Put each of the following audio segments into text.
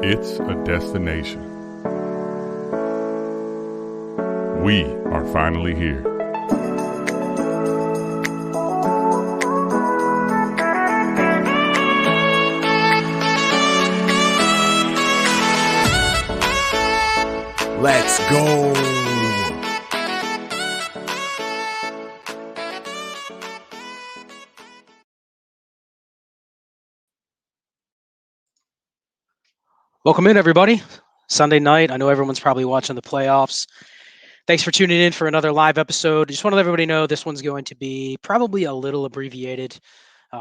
It's a destination. We are finally here. Let's go. Welcome in, everybody. Sunday night. I know everyone's probably watching the playoffs. Thanks for tuning in for another live episode. Just want to let everybody know this one's going to be probably a little abbreviated,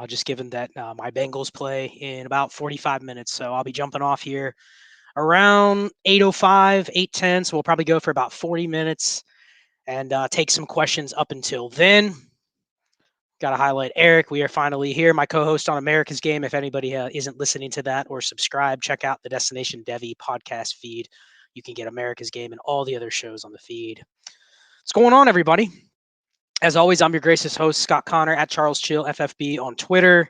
just given that my Bengals play in about 45 minutes. So I'll be jumping off here around 8:05, 8:10. So we'll probably go for about 40 minutes and take some questions up until then. Got to highlight Eric. We are finally here. My co-host on America's Game. If anybody isn't listening to that or subscribe, check out the Destination Devy podcast feed. You can get America's Game and all the other shows on the feed. What's going on, everybody? As always, I'm your gracious host, Scott Connor at Charles Chill FFB on Twitter.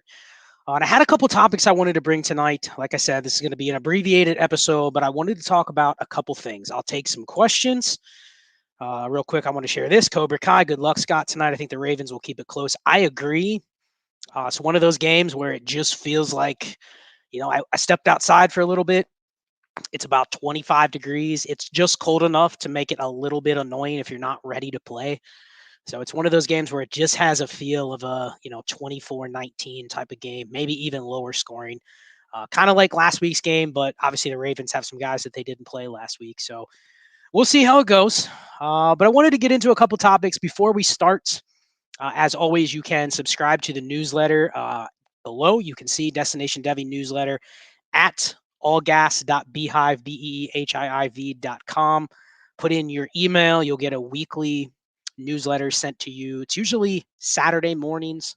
And I had a couple topics I wanted to bring tonight. Like I said, this is going to be an abbreviated episode, but I wanted to talk about a couple things. I'll take some questions. Real quick, I want to share this. Cobra Kai, good luck, Scott, tonight. I think the Ravens will keep it close. I agree. It's one of those games where it just feels like, I stepped outside for a little bit. It's about 25 degrees. It's just cold enough to make it a little bit annoying if you're not ready to play. So it's one of those games where it just has a feel of a, 24-19 type of game, maybe even lower scoring. Kind of like last week's game, but obviously the Ravens have some guys that they didn't play last week. So we'll see how it goes. But I wanted to get into a couple topics before we start. As always, you can subscribe to the newsletter below. You can see Destination Devy newsletter at allgas.beehiiv.com. Put in your email. You'll get a weekly newsletter sent to you. It's usually Saturday mornings,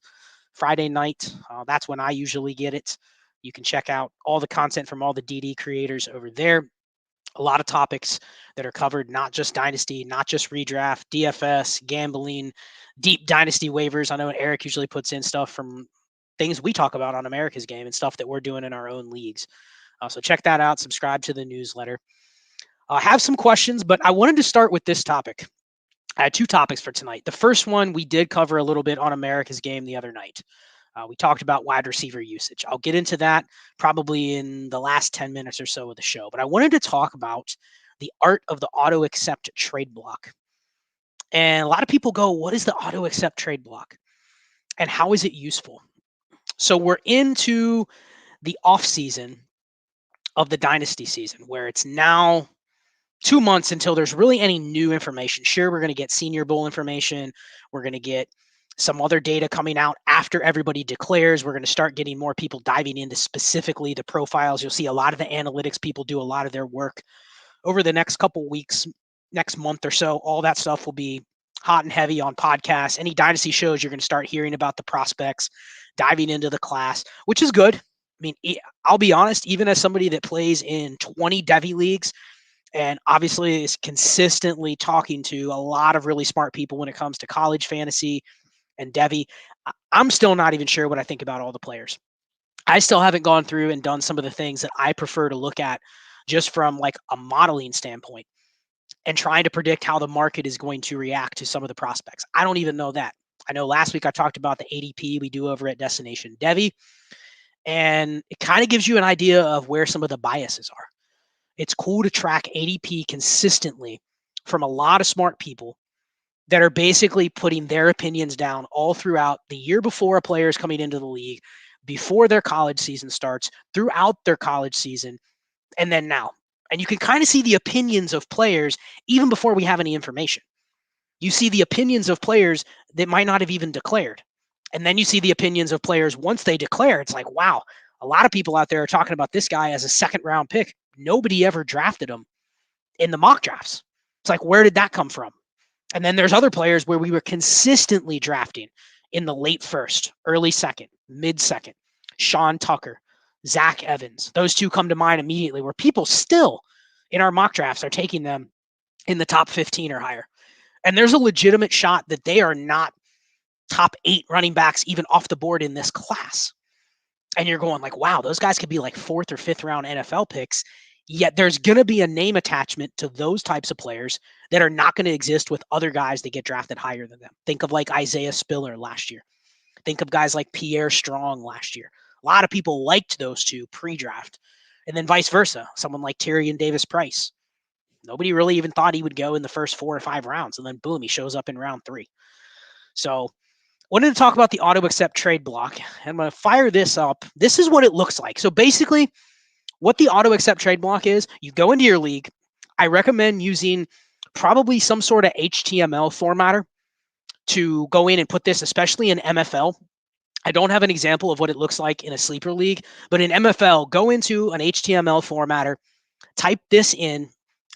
Friday night. That's when I usually get it. You can check out all the content from all the DD creators over there. A lot of topics that are covered, not just Dynasty, not just redraft, DFS, gambling, deep Dynasty waivers. I know Eric usually puts in stuff from things we talk about on America's Game and stuff that we're doing in our own leagues. So check that out. Subscribe to the newsletter. I have some questions, but I wanted to start with this topic. I had two topics for tonight. The first one we did cover a little bit on America's Game the other night. We talked about wide receiver usage. I'll get into that probably in the last 10 minutes or so of the show. But I wanted to talk about the art of the auto accept trade block. And a lot of people go, what is the auto accept trade block? And how is it useful? So we're into the off season of the dynasty season, where it's now 2 months until there's really any new information. Sure, we're going to get Senior Bowl information. We're going to get some other data coming out after everybody declares. We're going to start getting more people diving into specifically the profiles. You'll see a lot of the analytics people do a lot of their work over the next couple weeks, next month or so. All that stuff will be hot and heavy on podcasts. Any dynasty shows, you're going to start hearing about the prospects, diving into the class, which is good. I mean, I'll be honest, even as somebody that plays in 20 Devy leagues, and obviously is consistently talking to a lot of really smart people when it comes to college fantasy and Devy, I'm still not even sure what I think about all the players. I still haven't gone through and done some of the things that I prefer to look at just from like a modeling standpoint and trying to predict how the market is going to react to some of the prospects. I don't even know that. I know last week I talked about the ADP we do over at Destination Devy, and it kind of gives you an idea of where some of the biases are. It's cool to track ADP consistently from a lot of smart people that are basically putting their opinions down all throughout the year before a player is coming into the league, before their college season starts, throughout their college season, and then now. And you can kind of see the opinions of players even before we have any information. You see the opinions of players that might not have even declared. And then you see the opinions of players once they declare. It's like, wow, a lot of people out there are talking about this guy as a second round pick. Nobody ever drafted him in the mock drafts. It's like, where did that come from? And then there's other players where we were consistently drafting in the late first, early second, mid second. Sean Tucker, Zach Evans. Those two come to mind immediately, where people still in our mock drafts are taking them in the top 15 or higher. And there's a legitimate shot that they are not top 8 running backs even off the board in this class. And you're going like, wow, those guys could be like 4th or 5th round NFL picks. Yet there's going to be a name attachment to those types of players that are not going to exist with other guys that get drafted higher than them. Think of like Isaiah Spiller last year. Think of guys like Pierre Strong last year. A lot of people liked those two pre-draft. And then vice versa. Someone like Tyrion Davis-Price. Nobody really even thought he would go in the first 4 or 5 rounds. And then boom, he shows up in round 3. So wanted to talk about the auto accept trade block. I'm going to fire this up. This is what it looks like. So basically, what the auto accept trade block is, you go into your league. I recommend using probably some sort of HTML formatter to go in and put this, especially in MFL. I don't have an example of what it looks like in a sleeper league, but in MFL, go into an HTML formatter, type this in,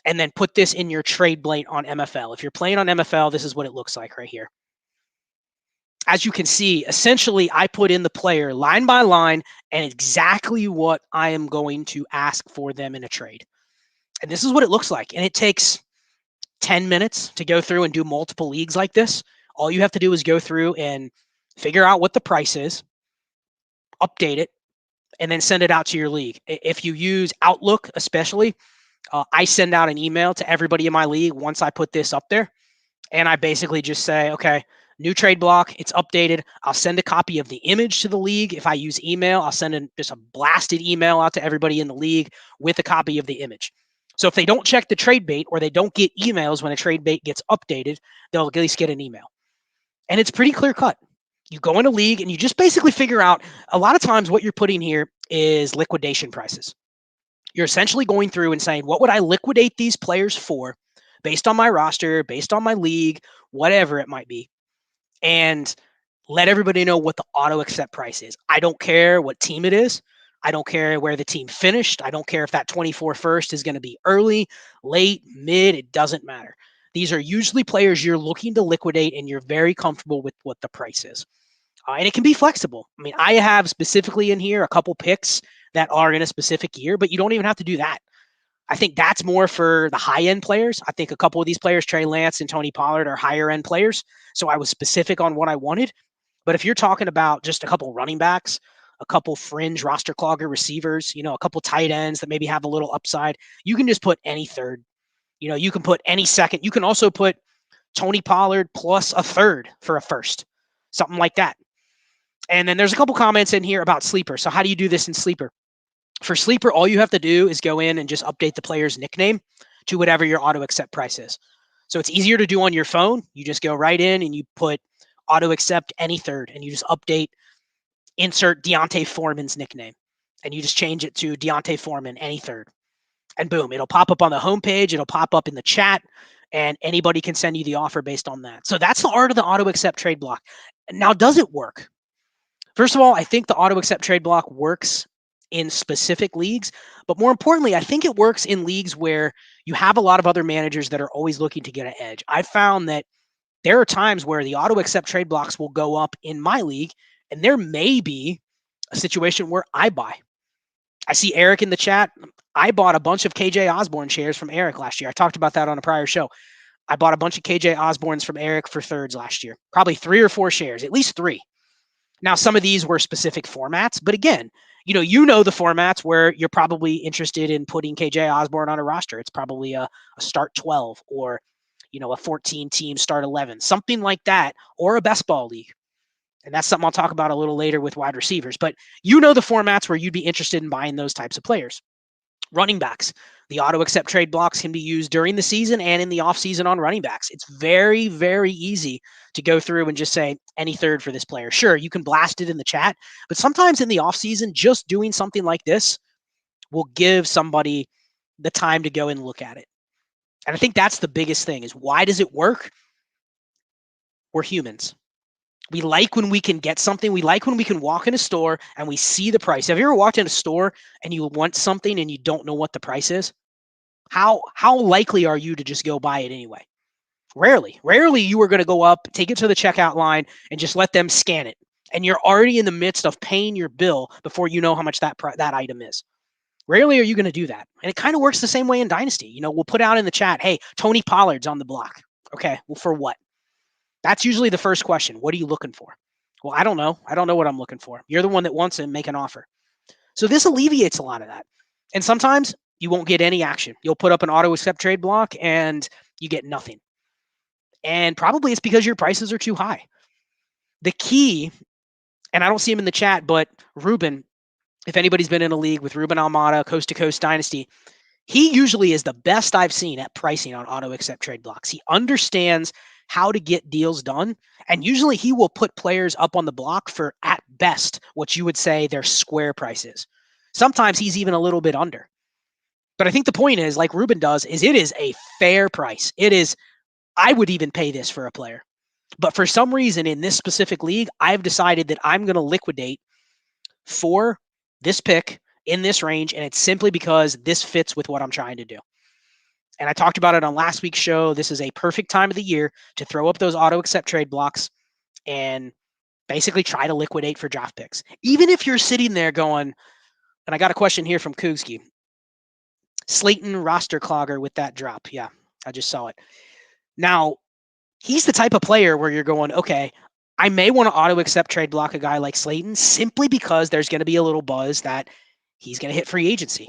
and then put this in your trade blade on MFL. If you're playing on MFL, this is what it looks like right here. As you can see, essentially, I put in the player line by line and exactly what I am going to ask for them in a trade. And this is what it looks like. And it takes 10 minutes to go through and do multiple leagues like this. All you have to do is go through and figure out what the price is, update it, and then send it out to your league. If you use Outlook, especially, I send out an email to everybody in my league once I put this up there. And I basically just say, okay, new trade block, it's updated. I'll send a copy of the image to the league. If I use email, I'll send just a blasted email out to everybody in the league with a copy of the image. So if they don't check the trade bait or they don't get emails when a trade bait gets updated, they'll at least get an email. And it's pretty clear cut. You go in a league and you just basically figure out, a lot of times what you're putting here is liquidation prices. You're essentially going through and saying, what would I liquidate these players for based on my roster, based on my league, whatever it might be, and let everybody know what the auto accept price is. I don't care what team it is. I don't care where the team finished. I don't care if that 24 first is going to be early, late, mid. It doesn't matter. These are usually players you're looking to liquidate and you're very comfortable with what the price is. And it can be flexible. I mean, I have specifically in here a couple picks that are in a specific year, but you don't even have to do that. I think that's more for the high-end players. I think a couple of these players, Trey Lance and Tony Pollard, are higher-end players. So I was specific on what I wanted. But if you're talking about just a couple running backs, a couple fringe roster clogger receivers, a couple tight ends that maybe have a little upside, you can just put any third. You can put any second. You can also put Tony Pollard plus a third for a first, something like that. And then there's a couple comments in here about sleeper. So how do you do this in sleeper? For sleeper, all you have to do is go in and just update the player's nickname to whatever your auto accept price is. So it's easier to do on your phone. You just go right in and you put auto accept any third and you just update, insert Deontay Foreman's nickname, and you just change it to Deontay Foreman any third. And boom, it'll pop up on the homepage. It'll pop up in the chat and anybody can send you the offer based on that. So that's the art of the auto accept trade block. Now, does it work? First of all, I think the auto accept trade block works in specific leagues, but more importantly, I think it works in leagues where you have a lot of other managers that are always looking to get an edge. I found that there are times where the auto accept trade blocks will go up in my league, and there may be a situation where I buy. I see Eric in the chat. I bought a bunch of KJ Osborne shares from Eric last year. I talked about that on a prior show. I bought a bunch of KJ Osbornes from Eric for thirds last year, probably 3 or 4 shares, at least 3. Now, some of these were specific formats, but again, you know the formats where you're probably interested in putting KJ Osborne on a roster. It's probably a start 12 or, a 14-team start 11, something like that, or a best ball league. And that's something I'll talk about a little later with wide receivers. But the formats where you'd be interested in buying those types of players. Running backs. The auto accept trade blocks can be used during the season and in the offseason on running backs. It's very, very easy to go through and just say any third for this player. Sure, you can blast it in the chat, but sometimes in the offseason, just doing something like this will give somebody the time to go and look at it. And I think that's the biggest thing is, why does it work? We're humans. We like when we can get something. We like when we can walk in a store and we see the price. Have you ever walked in a store and you want something and you don't know what the price is? How likely are you to just go buy it anyway? Rarely. Rarely you are going to go up, take it to the checkout line, and just let them scan it. And you're already in the midst of paying your bill before you know how much that item is. Rarely are you going to do that. And it kind of works the same way in Dynasty. We'll put out in the chat, hey, Tony Pollard's on the block. Okay, well, for what? That's usually the first question. What are you looking for? Well, I don't know. I don't know what I'm looking for. You're the one that wants to make an offer. So this alleviates a lot of that. And sometimes you won't get any action. You'll put up an auto accept trade block and you get nothing. And probably it's because your prices are too high. The key, and I don't see him in the chat, but Ruben, if anybody's been in a league with Ruben Almada, Coast to Coast Dynasty, he usually is the best I've seen at pricing on auto accept trade blocks. He understands how to get deals done. And usually he will put players up on the block for, at best, what you would say their square price is. Sometimes he's even a little bit under. But I think the point is, like Ruben does, is it is a fair price. It is, I would even pay this for a player. But for some reason in this specific league, I've decided that I'm going to liquidate for this pick in this range, and it's simply because this fits with what I'm trying to do. And I talked about it on last week's show. This is a perfect time of the year to throw up those auto accept trade blocks and basically try to liquidate for draft picks. Even if you're sitting there going, and I got a question here from Kugski. Slayton roster clogger with that drop. Yeah, I just saw it. Now, he's the type of player where you're going, okay, I may want to auto accept trade block a guy like Slayton simply because there's going to be a little buzz that he's going to hit free agency.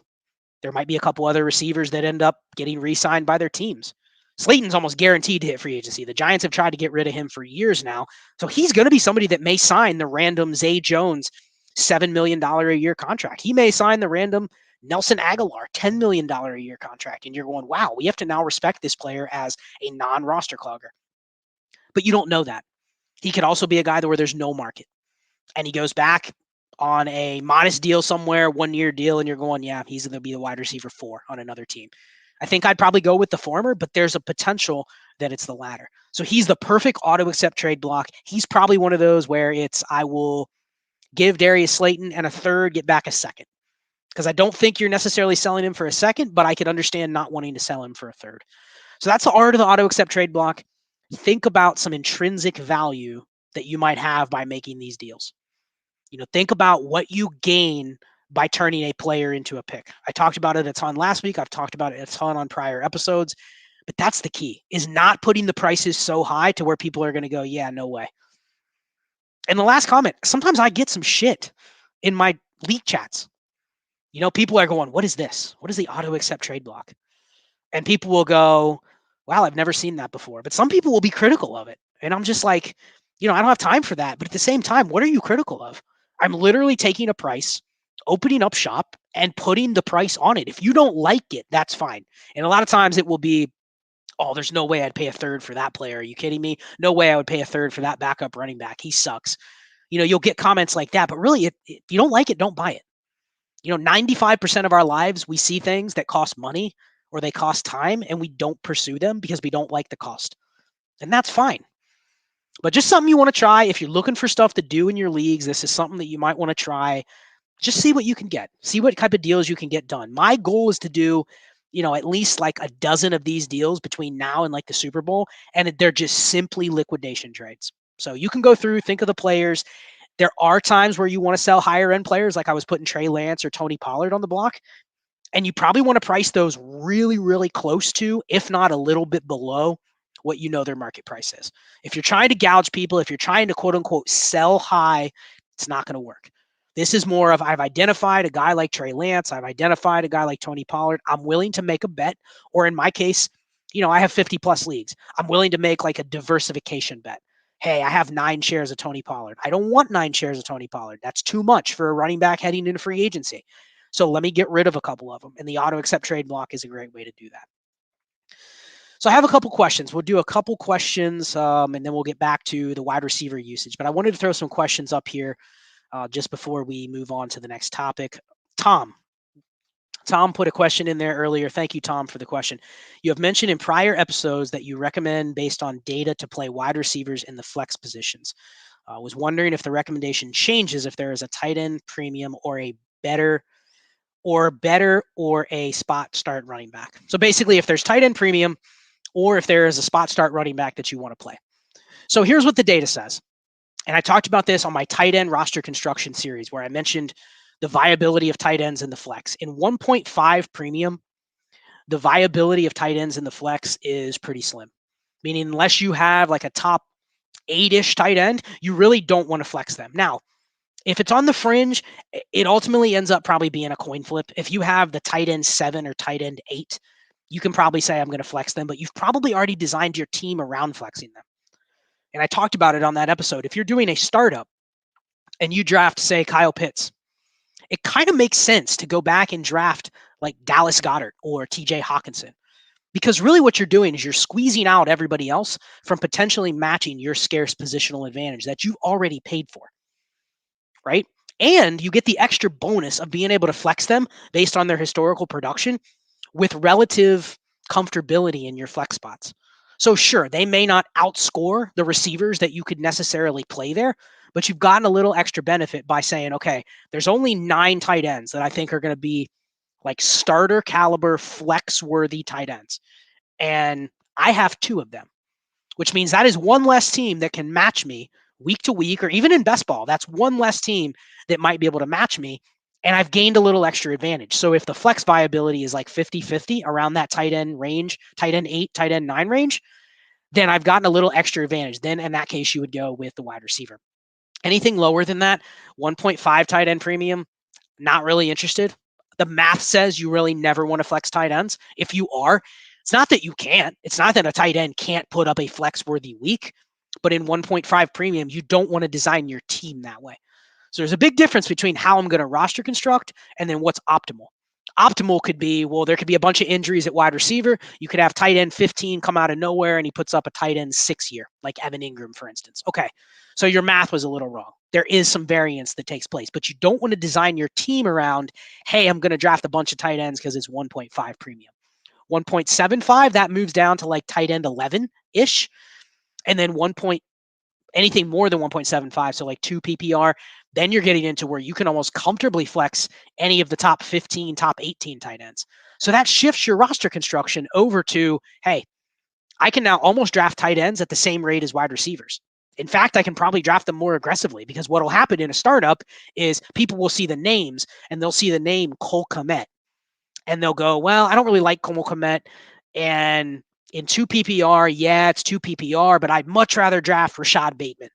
There might be a couple other receivers that end up getting re-signed by their teams. Slayton's almost guaranteed to hit free agency. The Giants have tried to get rid of him for years now. So he's going to be somebody that may sign the random Zay Jones $7 million a year contract. He may sign the random Nelson Aguilar $10 million a year contract. And you're going, wow, we have to now respect this player as a non-roster clogger. But you don't know that. He could also be a guy where there's no market. And he goes back on a modest deal somewhere, 1 year deal, and you're going, yeah, he's going to be the wide receiver 4 on another team. I think I'd probably go with the former, but there's a potential that it's the latter. So he's the perfect auto accept trade block. He's probably one of those where it's, I will give Darius Slayton and a third, get back a second. Because I don't think you're necessarily selling him for a second, but I could understand not wanting to sell him for a third. So that's the art of the auto accept trade block. Think about some intrinsic value that you might have by making these deals. Think about what you gain by turning a player into a pick. I talked about it a ton last week. I've talked about it a ton on prior episodes, but that's the key, is not putting the prices so high to where people are going to go, yeah, no way. And the last comment, sometimes I get some shit in my league chats. People are going, what is this? What is the auto accept trade block? And people will go, wow, I've never seen that before. But some people will be critical of it. And I'm just like, I don't have time for that. But at the same time, what are you critical of? I'm literally taking a price, opening up shop, and putting the price on it. If you don't like it, that's fine. And a lot of times it will be, oh, there's no way I'd pay a third for that player. Are you kidding me? No way I would pay a third for that backup running back. He sucks. You'll get comments like that. But really, if you don't like it, don't buy it. 95% of our lives, we see things that cost money or they cost time, and we don't pursue them because we don't like the cost. And that's fine. But just something you want to try. If you're looking for stuff to do in your leagues, this is something that you might want to try. Just see what you can get. See what type of deals you can get done. My goal is to do, at least like a dozen of these deals between now and like the Super Bowl. And they're just simply liquidation trades. So you can go through, think of the players. There are times where you want to sell higher end players, like I was putting Trey Lance or Tony Pollard on the block. And you probably want to price those really, really close to, if not a little bit below, what their market price is. If you're trying to gouge people, if you're trying to quote unquote sell high, it's not going to work. This is more of, I've identified a guy like Trey Lance. I've identified a guy like Tony Pollard. I'm willing to make a bet, or in my case, I have 50 plus leagues. I'm willing to make like a diversification bet. Hey, I have 9 shares of Tony Pollard. I don't want 9 shares of Tony Pollard. That's too much for a running back heading into free agency. So let me get rid of a couple of them. And the auto accept trade block is a great way to do that. So I have a couple questions. We'll do a couple questions and then we'll get back to the wide receiver usage. But I wanted to throw some questions up here just before we move on to the next topic. Tom put a question in there earlier. Thank you, Tom, for the question. You have mentioned in prior episodes that you recommend based on data to play wide receivers in the flex positions. I was wondering if the recommendation changes if there is a tight end premium or a better or a spot start running back. So basically, if there's tight end premium or if there is a spot start running back that you want to play. So here's what the data says. And I talked about this on my tight end roster construction series where I mentioned the viability of tight ends in the flex. In 1.5 premium, the viability of tight ends in the flex is pretty slim. Meaning unless you have like a top 8-ish tight end, you really don't want to flex them. Now, If it's on the fringe, it ultimately ends up probably being a coin flip. If you have the tight end 7 or tight end 8, you can probably say I'm going to flex them, but you've probably already designed your team around flexing them. And I talked about it on that episode. If you're doing a startup and you draft, say, Kyle Pitts, it kind of makes sense to go back and draft like Dallas Goedert or TJ Hawkinson. Because really what you're doing is you're squeezing out everybody else from potentially matching your scarce positional advantage that you've already paid for, right? And you get the extra bonus of being able to flex them based on their historical production with relative comfortability in your flex spots. So sure, they may not outscore the receivers that you could necessarily play there, but you've gotten a little extra benefit by saying, okay, there's only 9 tight ends that I think are going to be like starter caliber flex worthy tight ends. And I have 2 of them, which means that is one less team that can match me week to week, or even in best ball, that's one less team that might be able to match me. And I've gained a little extra advantage. So if the flex viability is like 50-50 around that tight end range, tight end 8, tight end 9 range, then I've gotten a little extra advantage. Then in that case, you would go with the wide receiver. Anything lower than that, 1.5 tight end premium, not really interested. The math says you really never want to flex tight ends. If you are, it's not that you can't. It's not that a tight end can't put up a flex worthy week, but in 1.5 premium, you don't want to design your team that way. So there's a big difference between how I'm going to roster construct and then what's optimal. Optimal could be, well, there could be a bunch of injuries at wide receiver. You could have tight end 15 come out of nowhere and he puts up a tight end 6 year, like Evan Ingram, for instance. Okay. So your math was a little wrong. There is some variance that takes place, but you don't want to design your team around, hey, I'm going to draft a bunch of tight ends because it's 1.5 premium. 1.75, that moves down to like tight end 11-ish. And then anything more than 1.75, so like 2 PPR, then you're getting into where you can almost comfortably flex any of the top 15, top 18 tight ends. So that shifts your roster construction over to, hey, I can now almost draft tight ends at the same rate as wide receivers. In fact, I can probably draft them more aggressively because what will happen in a startup is people will see the names and they'll see the name Cole Kmet and they'll go, well, I don't really like Cole Kmet. And in 2 PPR, yeah, it's 2 PPR, but I'd much rather draft Rashad Bateman.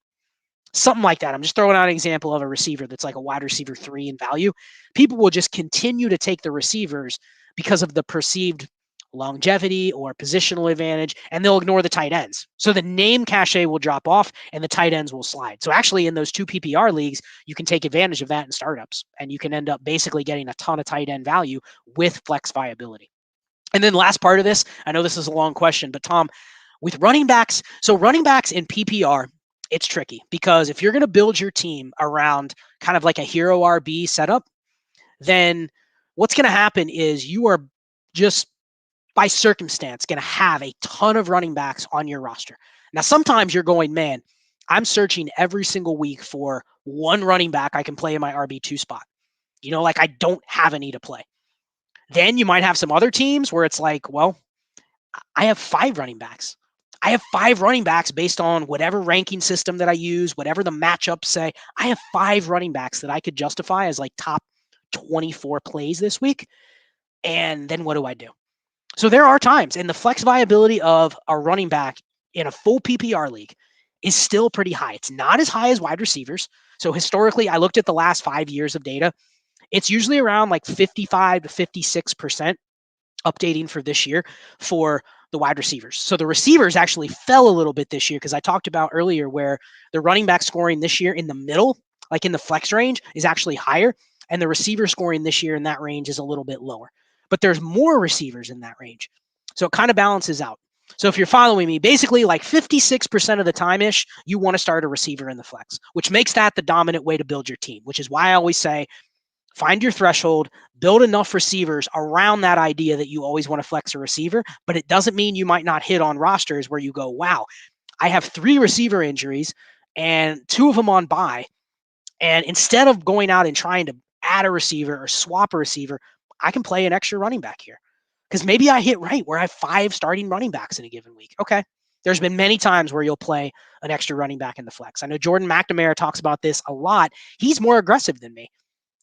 Something like that. I'm just throwing out an example of a receiver that's like a wide receiver 3 in value. People will just continue to take the receivers because of the perceived longevity or positional advantage, and they'll ignore the tight ends. So the name cachet will drop off and the tight ends will slide. So actually in those 2 PPR leagues, you can take advantage of that in startups and you can end up basically getting a ton of tight end value with flex viability. And then last part of this, I know this is a long question, but Tom, with running backs, so running backs in PPR, it's tricky because if you're going to build your team around kind of like a hero RB setup, then what's going to happen is you are just by circumstance going to have a ton of running backs on your roster. Now, sometimes you're going, man, I'm searching every single week for one running back I can play in my RB2 spot. Like I don't have any to play. Then you might have some other teams where it's like, well, I have 5 running backs. I have 5 running backs based on whatever ranking system that I use, whatever the matchups say. I have 5 running backs that I could justify as like top 24 plays this week. And then what do I do? So there are times, and the flex viability of a running back in a full PPR league is still pretty high. It's not as high as wide receivers. So historically, I looked at the last 5 years of data. It's usually around like 55 to 56% updating for this year for the wide receivers. So the receivers actually fell a little bit this year because I talked about earlier where the running back scoring this year in the middle, like in the flex range, is actually higher. And the receiver scoring this year in that range is a little bit lower. But there's more receivers in that range. So it kind of balances out. So if you're following me, basically like 56% of the time-ish, you want to start a receiver in the flex, which makes that the dominant way to build your team, which is why I always say, find your threshold, build enough receivers around that idea that you always want to flex a receiver, but it doesn't mean you might not hit on rosters where you go, wow, I have 3 receiver injuries and 2 of them on bye. And instead of going out and trying to add a receiver or swap a receiver, I can play an extra running back here. Because maybe I hit right where I have 5 starting running backs in a given week. Okay. There's been many times where you'll play an extra running back in the flex. I know Jordan McNamara talks about this a lot. He's more aggressive than me.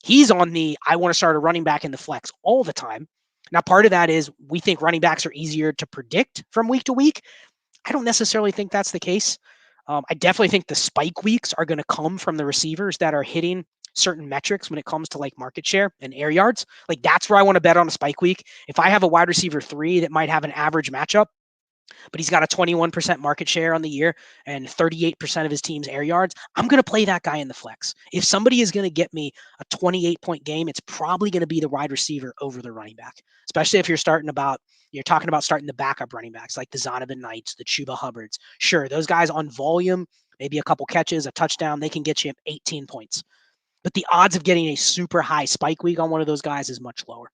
He's on the, I want to start a running back in the flex all the time. Now, part of that is we think running backs are easier to predict from week to week. I don't necessarily think that's the case. I definitely think the spike weeks are going to come from the receivers that are hitting certain metrics when it comes to like market share and air yards. Like that's where I want to bet on a spike week. If I have a wide receiver 3 that might have an average matchup, but he's got a 21% market share on the year and 38% of his team's air yards, I'm going to play that guy in the flex. If somebody is going to get me a 28-point game, it's probably going to be the wide receiver over the running back, especially if you're talking about starting the backup running backs like the Zonovan Knights, the Chuba Hubbards. Sure, those guys on volume, maybe a couple catches, a touchdown, they can get you 18 points. But the odds of getting a super high spike week on one of those guys is much lower.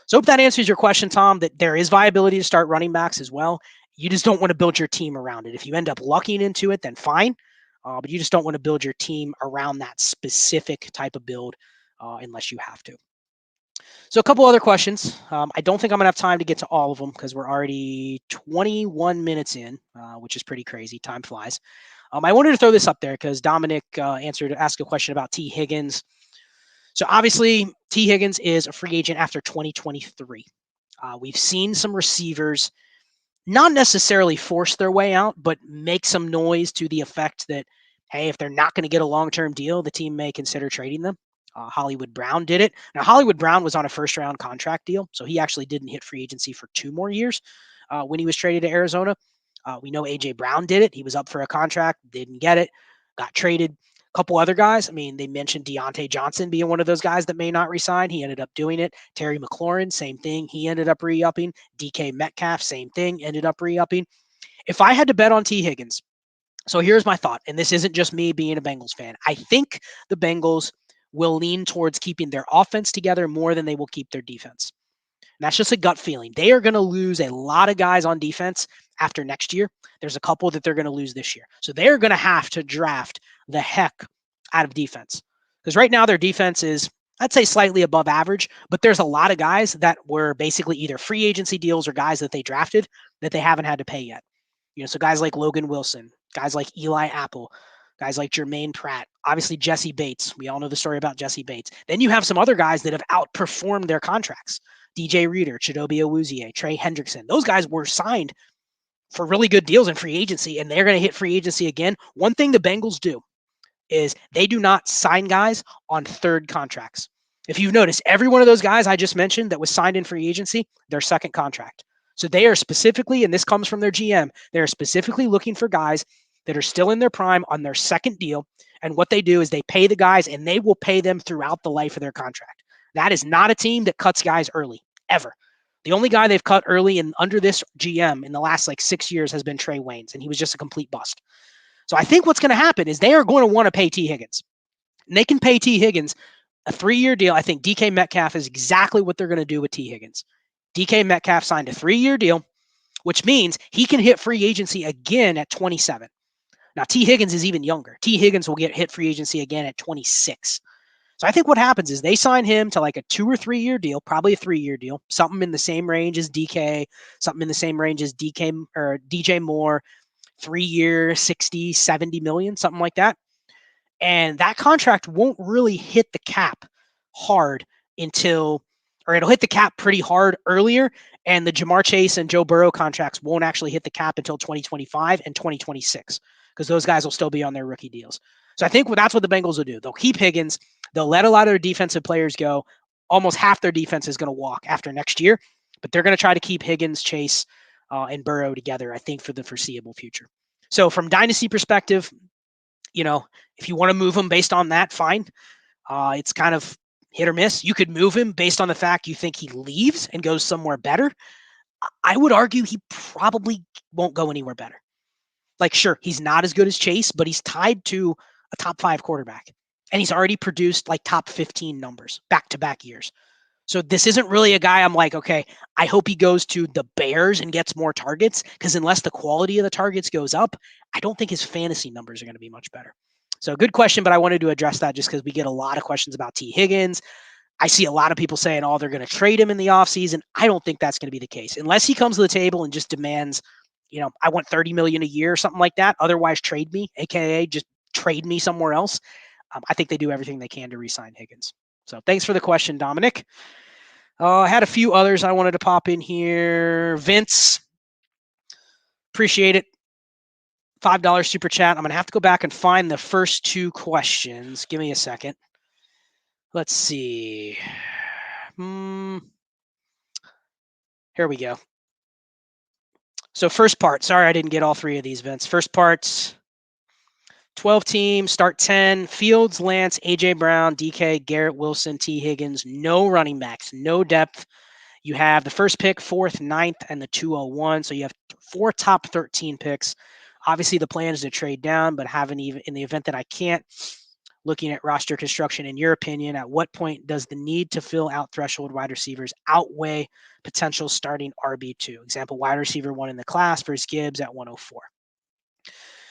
So I hope that answers your question, Tom, that there is viability to start running backs as well. You just don't want to build your team around it. If you end up lucking into it, then fine. But you just don't want to build your team around that specific type of build unless you have to. So a couple other questions. I don't think I'm going to have time to get to all of them because we're already 21 minutes in, which is pretty crazy. Time flies. I wanted to throw this up there because Dominic asked a question about T. Higgins. So obviously, T. Higgins is a free agent after 2023. We've seen some receivers not necessarily force their way out, but make some noise to the effect that, hey, if they're not going to get a long-term deal, the team may consider trading them. Hollywood Brown did it. Now, Hollywood Brown was on a first-round contract deal, so he actually didn't hit free agency for 2 more years when he was traded to Arizona. We know A.J. Brown did it. He was up for a contract, didn't get it, got traded. A couple other guys. I mean, they mentioned Deontay Johnson being one of those guys that may not resign. He ended up doing it. Terry McLaurin, same thing. He ended up re-upping. DK Metcalf, same thing. Ended up re-upping. If I had to bet on T. Higgins, so here's my thought, and this isn't just me being a Bengals fan. I think the Bengals will lean towards keeping their offense together more than they will keep their defense. And that's just a gut feeling. They are going to lose a lot of guys on defense after next year. There's a couple that they're going to lose this year. So they're going to have to draft the heck out of defense. Because right now their defense is, I'd say, slightly above average, but there's a lot of guys that were basically either free agency deals or guys that they drafted that they haven't had to pay yet. So guys like Logan Wilson, guys like Eli Apple, guys like Jermaine Pratt, obviously Jesse Bates. We all know the story about Jesse Bates. Then you have some other guys that have outperformed their contracts. DJ Reader, Chidobe Awuzie, Trey Hendrickson. Those guys were signed for really good deals in free agency, and they're going to hit free agency again. One thing the Bengals do is they do not sign guys on third contracts. If you've noticed, every one of those guys I just mentioned that was signed in free agency, their second contract. So they are specifically, and this comes from their GM, they're specifically looking for guys that are still in their prime on their second deal. And what they do is they pay the guys, and they will pay them throughout the life of their contract. That is not a team that cuts guys early, ever. The only guy they've cut early and under this GM in the last 6 years has been Trey Waynes, and he was just a complete bust. So I think what's going to happen is they are going to want to pay T. Higgins. And they can pay T. Higgins a 3-year deal. I think DK Metcalf is exactly what they're going to do with T. Higgins. DK Metcalf signed a 3-year deal, which means he can hit free agency again at 27. Now, T. Higgins is even younger. T. Higgins will get hit free agency again at 26. So I think what happens is they sign him to a 2 or 3 year deal, probably a 3-year deal, something in the same range as DK, something in the same range as DK or DJ Moore, 3-year, 60, 70 million, something like that. And that contract won't really hit the cap hard it'll hit the cap pretty hard earlier. And the Jamar Chase and Joe Burrow contracts won't actually hit the cap until 2025 and 2026 because those guys will still be on their rookie deals. So I think that's what the Bengals will do. They'll keep Higgins. They'll let a lot of their defensive players go. Almost half their defense is going to walk after next year, but they're going to try to keep Higgins, Chase, and Burrow together, I think, for the foreseeable future. So from dynasty perspective, if you want to move him based on that, fine. It's kind of hit or miss. You could move him based on the fact you think he leaves and goes somewhere better. I would argue he probably won't go anywhere better. Sure, he's not as good as Chase, but he's tied to a top 5 quarterback. And he's already produced top 15 numbers back-to-back years. So this isn't really a guy I'm okay, I hope he goes to the Bears and gets more targets, because unless the quality of the targets goes up, I don't think his fantasy numbers are going to be much better. So good question, but I wanted to address that just because we get a lot of questions about T. Higgins. I see a lot of people saying, they're going to trade him in the offseason. I don't think that's going to be the case. Unless he comes to the table and just demands, I want $30 million a year or something like that. Otherwise, trade me, AKA just trade me somewhere else. I think they do everything they can to re-sign Higgins. So thanks for the question, Dominic. I had a few others I wanted to pop in here. Vince, appreciate it. $5 super chat. I'm going to have to go back and find the first two questions. Give me a second. Let's see. Here we go. So first part. Sorry, I didn't get all three of these, Vince. First part, 12 teams, start 10. Fields, Lance, A.J. Brown, DK, Garrett Wilson, T. Higgins. No running backs, no depth. You have the first pick, 4th, 9th, and the 201. So you have 4 top 13 picks. Obviously, the plan is to trade down, but having even in the event that I can't, looking at roster construction, in your opinion, at what point does the need to fill out threshold wide receivers outweigh potential starting RB2? Example, wide receiver 1 in the class versus Gibbs at 104.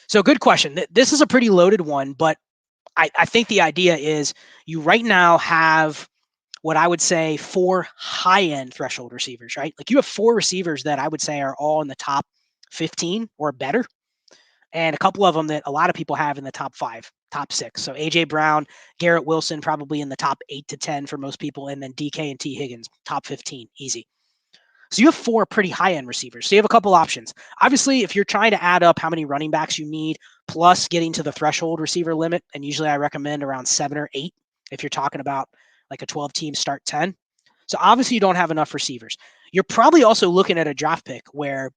So good question. This is a pretty loaded one, but I think the idea is you right now have what I would say 4 high-end threshold receivers, right? Like you have 4 receivers that I would say are all in the top 15 or better, and a couple of them that a lot of people have in the top 5, top 6. So A.J. Brown, Garrett Wilson probably in the top 8 to 10 for most people, and then DK and T. Higgins, top 15, easy. So you have 4 pretty high-end receivers. So you have a couple options. Obviously, if you're trying to add up how many running backs you need, plus getting to the threshold receiver limit, and usually I recommend around 7 or 8 if you're talking about like a 12-team start 10. So obviously you don't have enough receivers. You're probably also looking at a draft pick where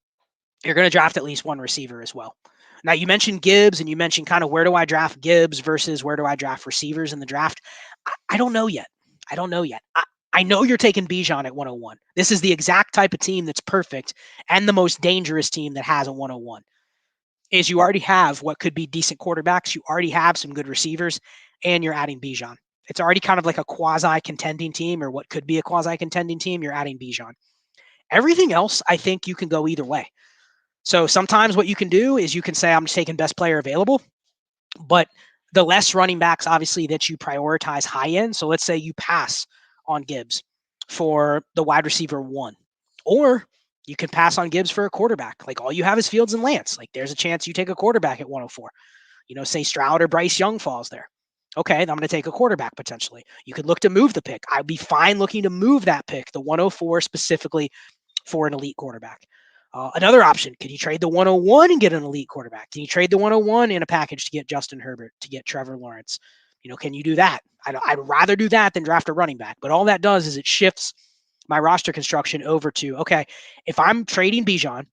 you're going to draft at least 1 receiver as well. Now, you mentioned Gibbs, and you mentioned kind of where do I draft Gibbs versus where do I draft receivers in the draft. I don't know yet. I know you're taking Bijan at 101. This is the exact type of team that's perfect and the most dangerous team that has a 101. Is you already have what could be decent quarterbacks, you already have some good receivers, and you're adding Bijan. It's already kind of like a quasi-contending team, or what could be a quasi-contending team. You're adding Bijan. Everything else, I think you can go either way. So sometimes what you can do is you can say, I'm just taking best player available, but the less running backs, obviously, that you prioritize high end. So let's say you pass on Gibbs for the wide receiver 1, or you can pass on Gibbs for a quarterback. Like all you have is Fields and Lance. Like there's a chance you take a quarterback at 104. Say Stroud or Bryce Young falls there. Okay, I'm going to take a quarterback potentially. You could look to move the pick. I'd be fine looking to move that pick, the 104 specifically, for an elite quarterback. Another option, can you trade the 101 and get an elite quarterback? Can you trade the 101 in a package to get Justin Herbert, to get Trevor Lawrence? Can you do that? I'd rather do that than draft a running back. But all that does is it shifts my roster construction over to, okay, if I'm trading Bijan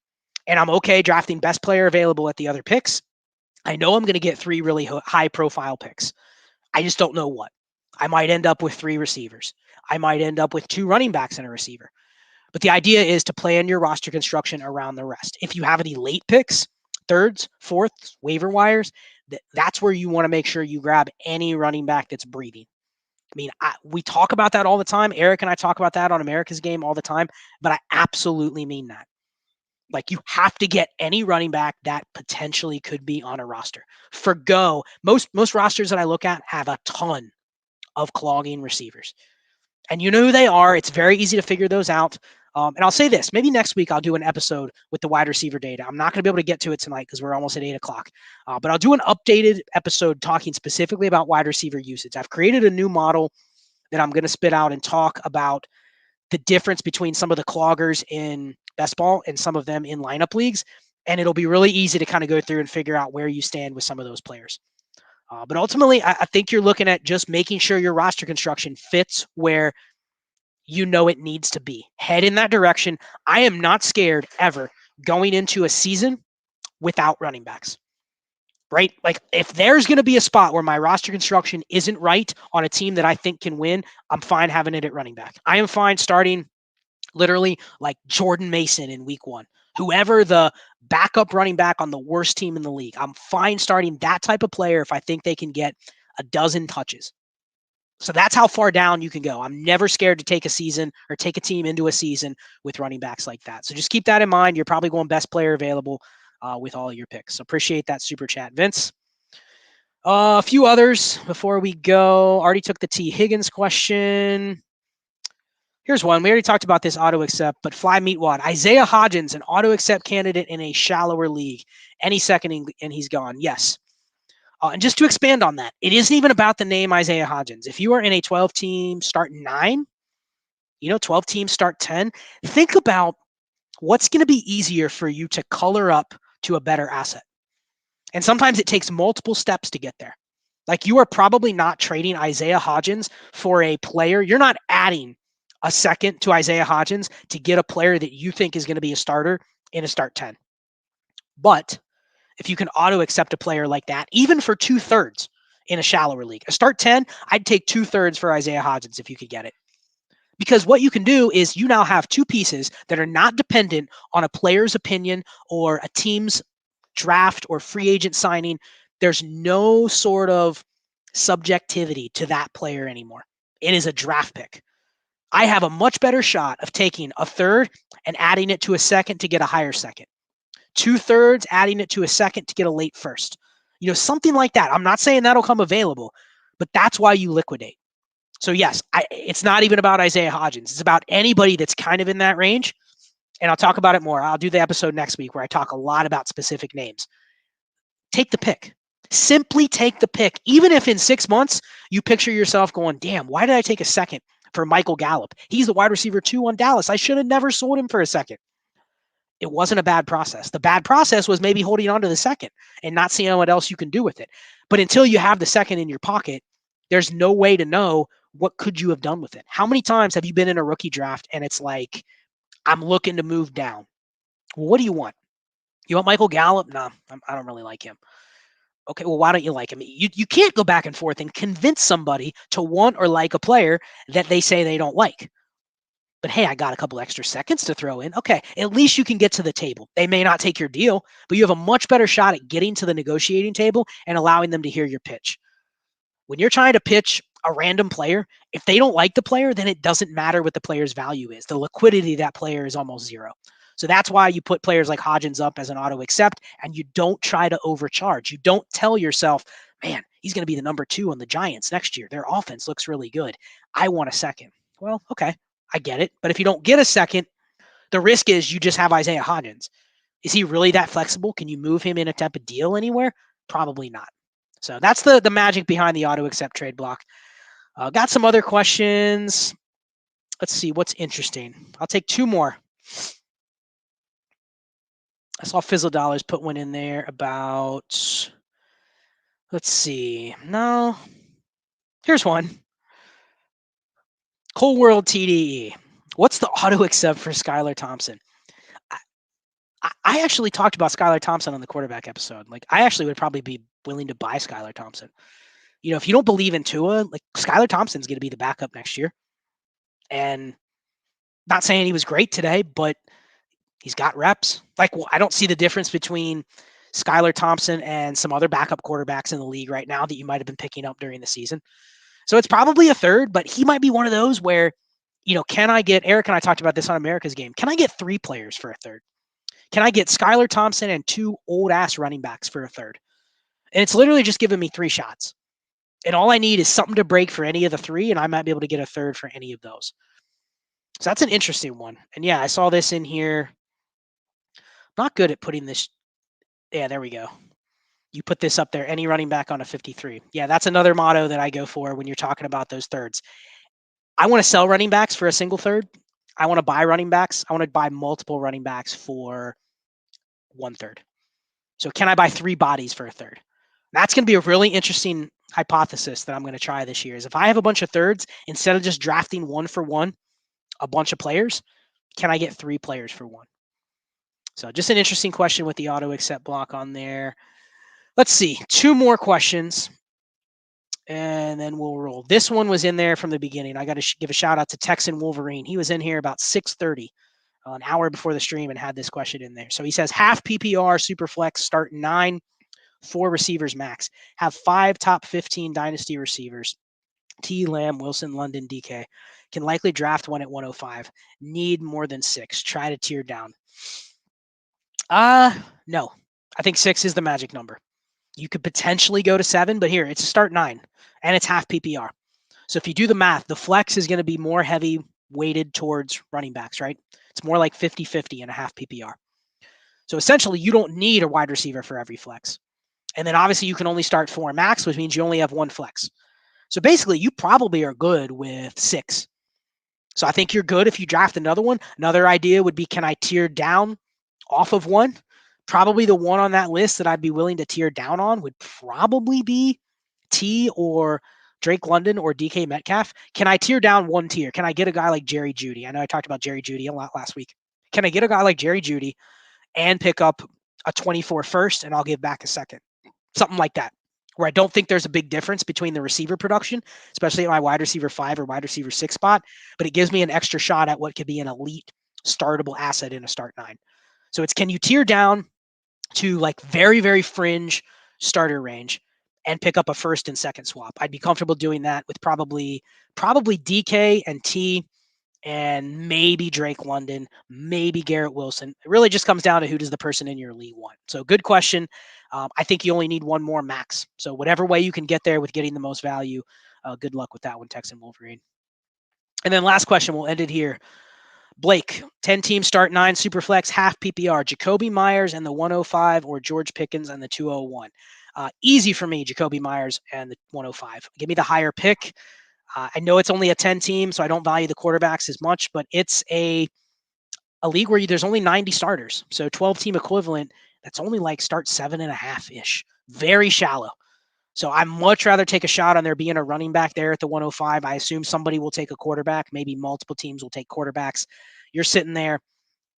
and I'm okay drafting best player available at the other picks, I know I'm going to get 3 really high profile picks. I just don't know what. I might end up with 3 receivers. I might end up with 2 running backs and a receiver. But the idea is to plan your roster construction around the rest. If you have any late picks, 3rds, 4ths, waiver wires, that's where you want to make sure you grab any running back that's breathing. I mean, we talk about that all the time. Eric and I talk about that on America's Game all the time, but I absolutely mean that. Like you have to get any running back that potentially could be on a roster. Forgo most rosters that I look at have a ton of clogging receivers. And you know who they are. It's very easy to figure those out. And I'll say this, maybe next week I'll do an episode with the wide receiver data. I'm not going to be able to get to it tonight because we're almost at 8 o'clock. But I'll do an updated episode talking specifically about wide receiver usage. I've created a new model that I'm going to spit out and talk about the difference between some of the cloggers in best ball and some of them in lineup leagues. And it'll be really easy to kind of go through and figure out where you stand with some of those players. But ultimately, I think you're looking at just making sure your roster construction fits where you know it needs to be. Head in that direction. I am not scared ever going into a season without running backs, right? Like if there's going to be a spot where my roster construction isn't right on a team that I think can win, I'm fine having it at running back. I am fine starting literally like Jordan Mason in week 1. Whoever the backup running back on the worst team in the league, I'm fine starting that type of player if I think they can get a dozen touches. So that's how far down you can go. I'm never scared to take a season or take a team into a season with running backs like that. So just keep that in mind. You're probably going best player available with all of your picks. So appreciate that super chat, Vince. A few others before we go. Already took the T. Higgins question. Here's one. We already talked about this auto accept, but fly meat wad. Isaiah Hodgins, an auto accept candidate in a shallower league. Any second and he's gone. Yes. And just to expand on that, it isn't even about the name Isaiah Hodgins. If you are in a 12-team start 9, 12-team start 10, think about what's going to be easier for you to color up to a better asset. And sometimes it takes multiple steps to get there. Like you are probably not trading Isaiah Hodgins for a player. You're not adding a second to Isaiah Hodgins to get a player that you think is going to be a starter in a start 10. But if you can auto accept a player like that, even for 2/3 in a shallower league, a start 10, I'd take 2/3 for Isaiah Hodgins if you could get it. Because what you can do is you now have two pieces that are not dependent on a player's opinion or a team's draft or free agent signing. There's no sort of subjectivity to that player anymore. It is a draft pick. I have a much better shot of taking a third and adding it to a second to get a higher second. 2/3 adding it to a second to get a late first. Something like that. I'm not saying that'll come available, but that's why you liquidate. So yes, it's not even about Isaiah Hodgins. It's about anybody that's kind of in that range. And I'll talk about it more. I'll do the episode next week where I talk a lot about specific names. Take the pick. Simply take the pick. Even if in 6 months you picture yourself going, damn, why did I take a second for Michael Gallup? He's the wide receiver 2 on Dallas. I should have never sold him for a second. It wasn't a bad process. The bad process was maybe holding on to the second and not seeing what else you can do with it. But until you have the second in your pocket, there's no way to know what could you have done with it. How many times have you been in a rookie draft and it's like, I'm looking to move down? Well, what do you want? You want Michael Gallup? No, I don't really like him. Okay, well, why don't you like him? You can't go back and forth and convince somebody to want or like a player that they say they don't like. But hey, I got a couple extra seconds to throw in. Okay, at least you can get to the table. They may not take your deal, but you have a much better shot at getting to the negotiating table and allowing them to hear your pitch. When you're trying to pitch a random player, if they don't like the player, then it doesn't matter what the player's value is. The liquidity of that player is almost zero. So that's why you put players like Hodgins up as an auto accept, and you don't try to overcharge. You don't tell yourself, man, he's going to be the number 2 on the Giants next year. Their offense looks really good. I want a second. Well, okay, I get it. But if you don't get a second, the risk is you just have Isaiah Hodgins. Is he really that flexible? Can you move him in a type of deal anywhere? Probably not. So that's the magic behind the auto accept trade block. Got some other questions. Let's see what's interesting. I'll take 2 more. I saw Fizzle Dollars put one in there about, let's see. No. Here's one. Cold World TDE. What's the auto accept for Skylar Thompson? I actually talked about Skylar Thompson on the quarterback episode. Like, I actually would probably be willing to buy Skylar Thompson. If you don't believe in Tua, like Skylar Thompson's going to be the backup next year. And not saying he was great today, but he's got reps. Like, I don't see the difference between Skylar Thompson and some other backup quarterbacks in the league right now that you might have been picking up during the season. So it's probably a third, but he might be one of those where, can I get, Eric and I talked about this on America's Game, can I get 3 players for a third? Can I get Skylar Thompson and 2 old-ass running backs for a third? And it's literally just giving me 3 shots. And all I need is something to break for any of the 3, and I might be able to get a third for any of those. So that's an interesting one. And yeah, I saw this in here. Not good at putting this. Yeah, there we go. You put this up there, any running back on a 53. Yeah, that's another motto that I go for when you're talking about those thirds. I want to sell running backs for a single third. I want to buy running backs. I want to buy multiple running backs for 1/3. So can I buy 3 bodies for a third? That's going to be a really interesting hypothesis that I'm going to try this year is if I have a bunch of thirds, instead of just drafting 1 for 1, a bunch of players, can I get 3 players for 1? So just an interesting question with the auto accept block on there. Let's see, 2 more questions and then we'll roll. This one was in there from the beginning. I got to give a shout out to Texan Wolverine. He was in here about 6:30, an hour before the stream, and had this question in there. So he says, half PPR, super flex, start 9, 4 receivers max. Have 5 top 15 dynasty receivers. T. Lamb, Wilson, London, DK. Can likely draft 1 at 105. Need more than 6. Try to tier down. No. I think 6 is the magic number. You could potentially go to 7, but here, it's start 9, and it's half PPR. So if you do the math, the flex is going to be more heavy weighted towards running backs, right? It's more like 50-50 and a half PPR. So essentially, you don't need a wide receiver for every flex. And then obviously, you can only start 4 max, which means you only have 1 flex. So basically, you probably are good with 6. So I think you're good if you draft another one. Another idea would be, can I tier down off of 1? Probably the one on that list that I'd be willing to tear down on would probably be T or Drake London or DK Metcalf. Can I tear down one tier? Can I get a guy like Jerry Jeudy? I know I talked about Jerry Jeudy a lot last week. Can I get a guy like Jerry Jeudy and pick up a 24 first and I'll give back a second? Something like that, where I don't think there's a big difference between the receiver production, especially at my wide receiver 5 or wide receiver 6 spot, but it gives me an extra shot at what could be an elite startable asset in a start 9. So it's, can you tear down to like very, very fringe starter range and pick up a first and second swap? I'd be comfortable doing that with probably DK and T and maybe Drake London, maybe Garrett Wilson. It really just comes down to who does the person in your league want. So good question. I think you only need one more max. So whatever way you can get there with getting the most value, good luck with that one, Texan Wolverine. And then last question, we'll end it here. Blake, 10 teams, start 9, Superflex, half PPR, Jacoby Myers and the 105 or George Pickens and the 201. Easy for me, Jacoby Myers and the 105. Give me the higher pick. I know it's only a 10 team, so I don't value the quarterbacks as much, but it's a league where there's only 90 starters. So 12 team equivalent, that's only like start 7.5-ish. Very shallow. So I'd much rather take a shot on there being a running back there at the 105. I assume somebody will take a quarterback. Maybe multiple teams will take quarterbacks. You're sitting there,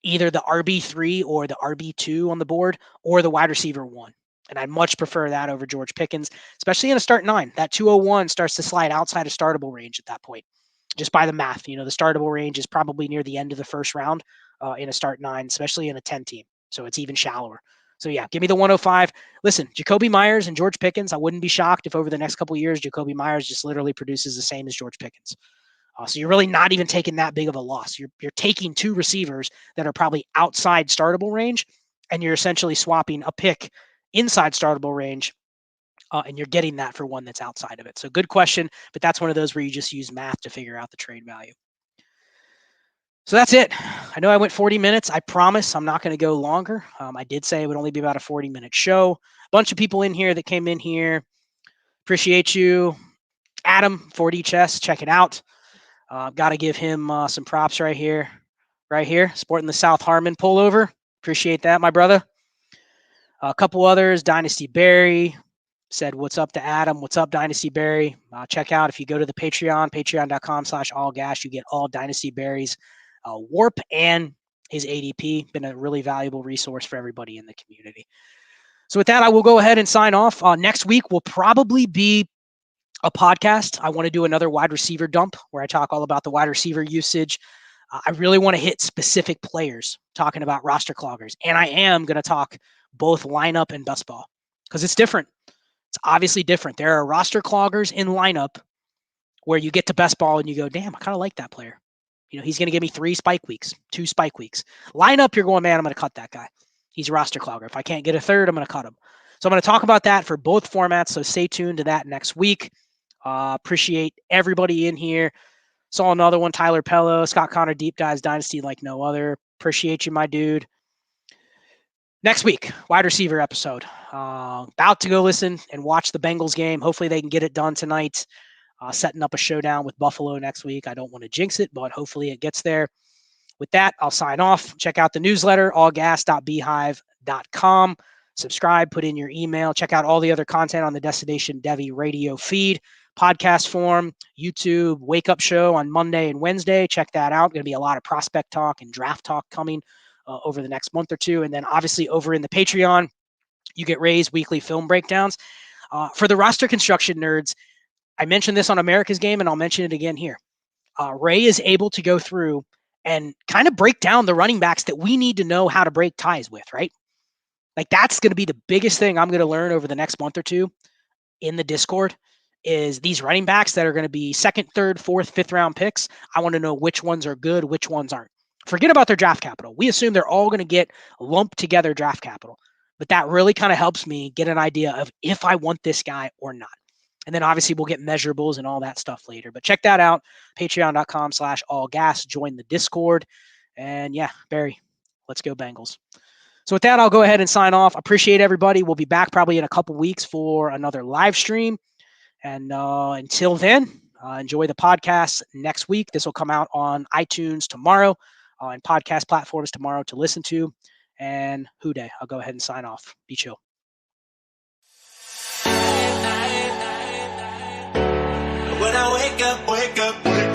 either the RB3 or the RB2 on the board or the wide receiver 1. And I'd much prefer that over George Pickens, especially in a start 9. That 201 starts to slide outside of startable range at that point, just by the math. The startable range is probably near the end of the first round in a start 9, especially in a 10 team. So it's even shallower. So yeah, give me the 105. Listen, Jacoby Myers and George Pickens, I wouldn't be shocked if over the next couple of years, Jacoby Myers just literally produces the same as George Pickens. So you're really not even taking that big of a loss. You're taking 2 receivers that are probably outside startable range, and you're essentially swapping a pick inside startable range, and you're getting that for one that's outside of it. So good question, but that's one of those where you just use math to figure out the trade value. So that's it. I know I went 40 minutes. I promise I'm not going to go longer. I did say it would only be about a 40-minute show. A bunch of people in here that came in here. Appreciate you. Adam, 4D Chess, check it out. Got to give him some props right here. Right here. Sporting the South Harmon pullover. Appreciate that, my brother. A couple others. Dynasty Barry said, what's up to Adam? What's up, Dynasty Barry? Check out, if you go to the Patreon, patreon.com/allgas, you get all Dynasty Barry's warp and his ADP. Been a really valuable resource for everybody in the community. So with that, I will go ahead and sign off. Next week will probably be a podcast. I want to do another wide receiver dump where I talk all about the wide receiver usage. I really want to hit specific players, talking about roster cloggers. And I am going to talk both lineup and best ball because it's different. It's obviously different. There are roster cloggers in lineup where you get to best ball and you go, damn, I kind of like that player. He's going to give me 3 spike weeks, 2 spike weeks. Lineup, you're going, man, I'm going to cut that guy. He's a roster clogger. If I can't get a third, I'm going to cut him. So I'm going to talk about that for both formats. So stay tuned to that next week. Appreciate everybody in here. Saw another one, Tyler Pello, Scott Connor, Deep Dives Dynasty like no other. Appreciate you, my dude. Next week, wide receiver episode. About to go listen and watch the Bengals game. Hopefully they can get it done tonight. Setting up a showdown with Buffalo next week. I don't want to jinx it, but hopefully it gets there. With that, I'll sign off. Check out the newsletter, allgas.beehive.com. Subscribe, put in your email. Check out all the other content on the Destination Devy radio feed, podcast form, YouTube, wake up show on Monday and Wednesday. Check that out. Going to be a lot of prospect talk and draft talk coming over the next month or two. And then obviously over in the Patreon, you get Ray's weekly film breakdowns. For the roster construction nerds, I mentioned this on America's Game, and I'll mention it again here. Ray is able to go through and kind of break down the running backs that we need to know how to break ties with, right? Like that's going to be the biggest thing I'm going to learn over the next month or two in the Discord is these running backs that are going to be 2nd, 3rd, 4th, 5th round picks. I want to know which ones are good, which ones aren't. Forget about their draft capital. We assume they're all going to get lumped together draft capital, but that really kind of helps me get an idea of if I want this guy or not. And then obviously we'll get measurables and all that stuff later. But check that out. Patreon.com/allgas. Join the Discord. And yeah, Barry, let's go Bengals. So with that, I'll go ahead and sign off. Appreciate everybody. We'll be back probably in a couple weeks for another live stream. And until then, enjoy the podcast next week. This will come out on iTunes tomorrow and podcast platforms tomorrow to listen to. and Hude. I'll go ahead and sign off. Be chill. When I wake up,